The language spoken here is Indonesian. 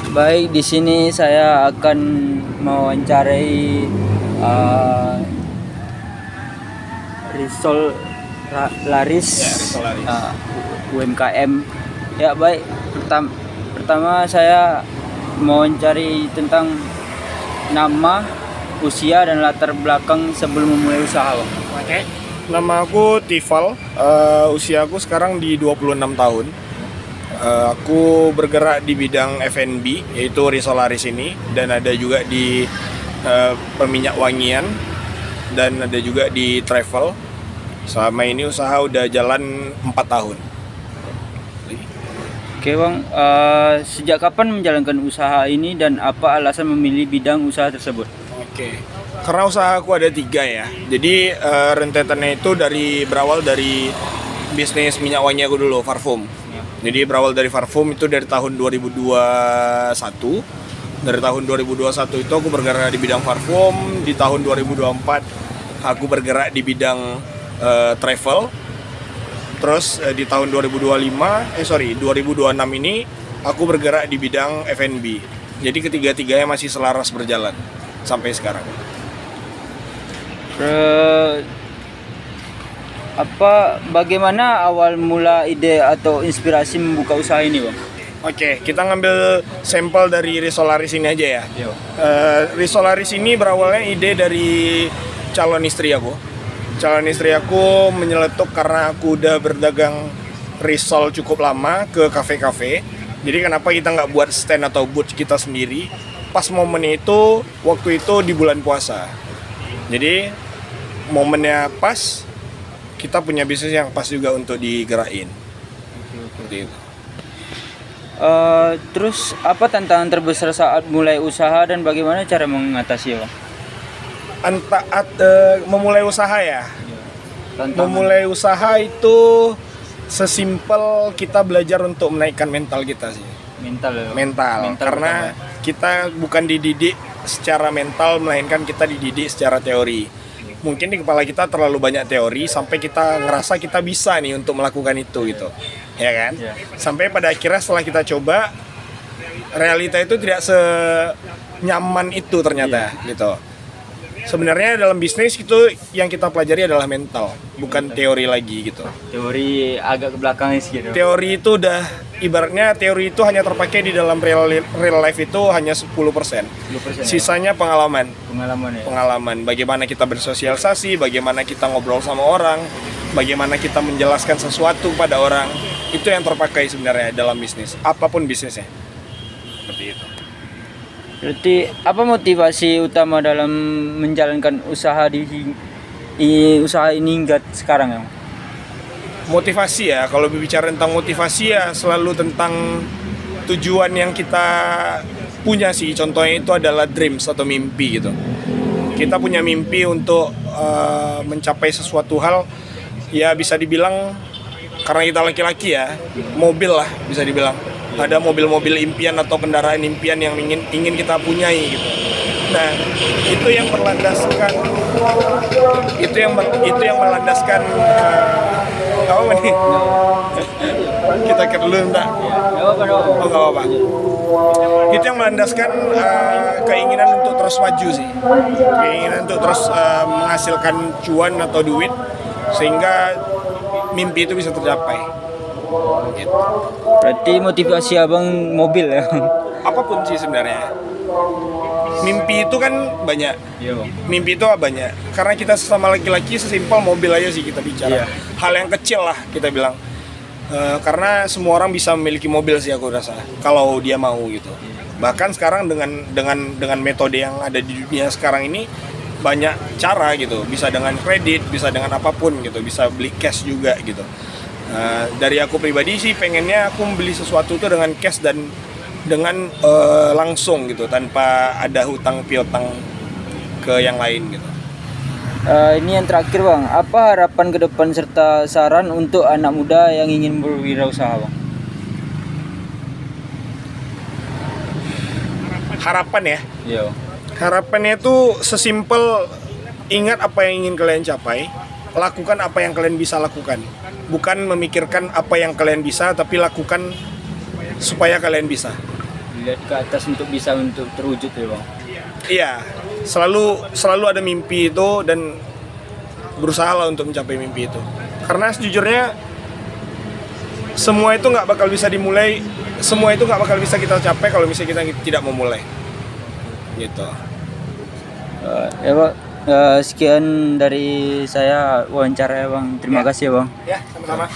Baik, di sini saya akan mewawancarai uh, Risol Laris, Ya, Risol Laris. UMKM. Ya baik, pertama saya mewawancari tentang nama, usia dan latar belakang sebelum memulai usaha, Bang. Oke. Nama aku Tifal, usia aku sekarang di 26 tahun. Aku bergerak di bidang F&B, yaitu Risol Laris ini, dan ada juga di peminyak wangian, dan ada juga di travel. Selama ini usaha udah jalan 4 tahun. Oke Bang, sejak kapan menjalankan usaha ini dan apa alasan memilih bidang usaha tersebut? Oke, karena usaha aku ada 3 ya. Jadi rentetannya itu berawal dari bisnis minyak wangi aku dulu, parfum. Jadi berawal dari parfum itu dari tahun 2021. Dari tahun 2021 itu aku bergerak di bidang parfum. Di tahun 2024 aku bergerak di bidang travel. Terus di tahun 2026 ini aku bergerak di bidang F&B. Jadi ketiga-tiganya masih selaras berjalan sampai sekarang. Bagaimana awal mula ide atau inspirasi membuka usaha ini, Bang? Oke, kita ngambil sampel dari Risol Laris ini aja ya. Yo. Risol Laris ini berawalnya ide dari calon istri aku. Calon istri aku menyeletuk karena aku udah berdagang risol cukup lama ke kafe-kafe. Jadi kenapa kita nggak buat stand atau booth kita sendiri? Pas momennya itu, waktu itu di bulan puasa. Jadi momennya pas, kita punya bisnis yang pas juga untuk digerakin. Seperti itu. Terus apa tantangan terbesar saat mulai usaha dan bagaimana cara mengatasi, Bang? Memulai usaha ya. Tantangan. Memulai usaha itu sesimpel kita belajar untuk menaikkan mental kita sih. Mental. Karena kita bukan dididik secara mental, melainkan kita dididik secara teori. Mungkin di kepala kita terlalu banyak teori sampai kita ngerasa kita bisa nih untuk melakukan itu gitu, ya kan? Yeah. Sampai pada akhirnya setelah kita coba, realita itu tidak senyaman itu ternyata, gitu. Sebenarnya dalam bisnis itu yang kita pelajari adalah mental, bukan teori lagi gitu. Teori agak ke belakang sih gitu. Teori itu udah ibaratnya teori itu hanya terpakai di dalam real life itu hanya 10%. 10%. Sisanya pengalaman. Ya. Pengalaman bagaimana kita bersosialisasi, bagaimana kita ngobrol sama orang, bagaimana kita menjelaskan sesuatu pada orang. Itu yang terpakai sebenarnya dalam bisnis, apapun bisnisnya. Seperti itu. Berarti apa motivasi utama dalam menjalankan usaha usaha ini hingga sekarang, ya? Motivasi ya, kalau berbicara tentang motivasi ya selalu tentang tujuan yang kita punya sih. Contohnya itu adalah dreams atau mimpi gitu. Kita punya mimpi untuk mencapai sesuatu hal, ya bisa dibilang karena kita laki-laki ya, mobil lah bisa dibilang. Ada mobil-mobil impian atau kendaraan impian yang ingin kita punyai gitu. Nah, itu yang berlandaskan apa nih? Kita ke dulu enggak? Oh, enggak apa-apa. Itu yang melandaskan keinginan untuk terus maju sih. Keinginan untuk terus menghasilkan cuan atau duit sehingga mimpi itu bisa tercapai. Gitu. Berarti motivasi abang mobil ya? Apapun sih sebenarnya. Mimpi itu kan banyak. Iya, Bang. Mimpi itu banyak. Karena kita sesama laki-laki sesimpel mobil aja sih kita bicara. Iya. Hal yang kecil lah kita bilang. Karena semua orang bisa memiliki mobil sih aku rasa. Kalau dia mau gitu. Bahkan sekarang dengan metode yang ada di dunia sekarang ini banyak cara gitu. Bisa dengan kredit, bisa dengan apapun gitu. Bisa beli cash juga gitu. Dari aku pribadi sih pengennya aku membeli sesuatu itu dengan cash dan dengan langsung gitu tanpa ada hutang piutang ke yang lain gitu. Ini yang terakhir, Bang. Apa harapan ke depan serta saran untuk anak muda yang ingin berwirausaha, Bang? Harapan ya. Iya. Harapannya itu sesimpel ingat apa yang ingin kalian capai, lakukan apa yang kalian bisa lakukan. Bukan memikirkan apa yang kalian bisa, tapi lakukan supaya kalian bisa. lihat ke atas untuk bisa untuk terwujud ya bang. Iya, selalu ada mimpi itu dan berusaha lah untuk mencapai mimpi itu. Karena sejujurnya semua itu nggak bakal bisa dimulai, semua itu nggak bakal bisa kita capai kalau misalnya kita tidak memulai. Gitu. Ya bang, sekian dari saya wawancara ya bang. Terima kasih ya bang. Ya, sama-sama.